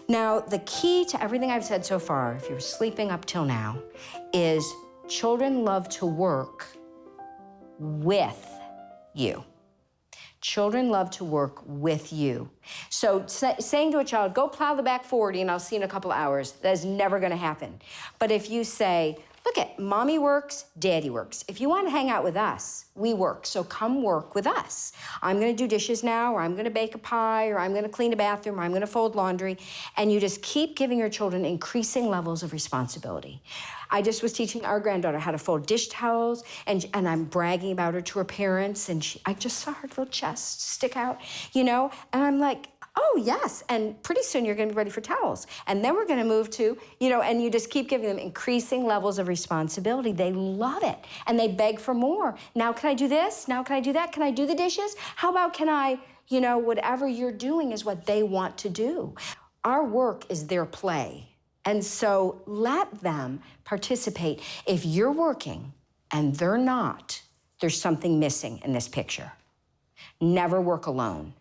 Now, the key to everything I've said so far, if you're sleeping up till now, is children love to work with you. Children love to work with you. So saying to a child, go plow the back 40 and I'll see you in a couple of hours, that is never gonna happen. But if you say, look at, mommy works, daddy works. If you want to hang out with us, we work, so come work with us. I'm gonna do dishes now, or I'm gonna bake a pie, or I'm gonna clean a bathroom, or I'm gonna fold laundry, and you just keep giving your children increasing levels of responsibility. I just was teaching our granddaughter how to fold dish towels, and I'm bragging about her to her parents, and I just saw her little chest stick out, you know, and I'm like, oh, yes, and pretty soon you're gonna be ready for towels. And then we're gonna move to, you know, and you just keep giving them increasing levels of responsibility. They love it, and they beg for more. Now can I do this? Now can I do that? Can I do the dishes? How about can I, you know, whatever you're doing is what they want to do. Our work is their play. And so let them participate. If you're working and they're not, there's something missing in this picture. Never work alone.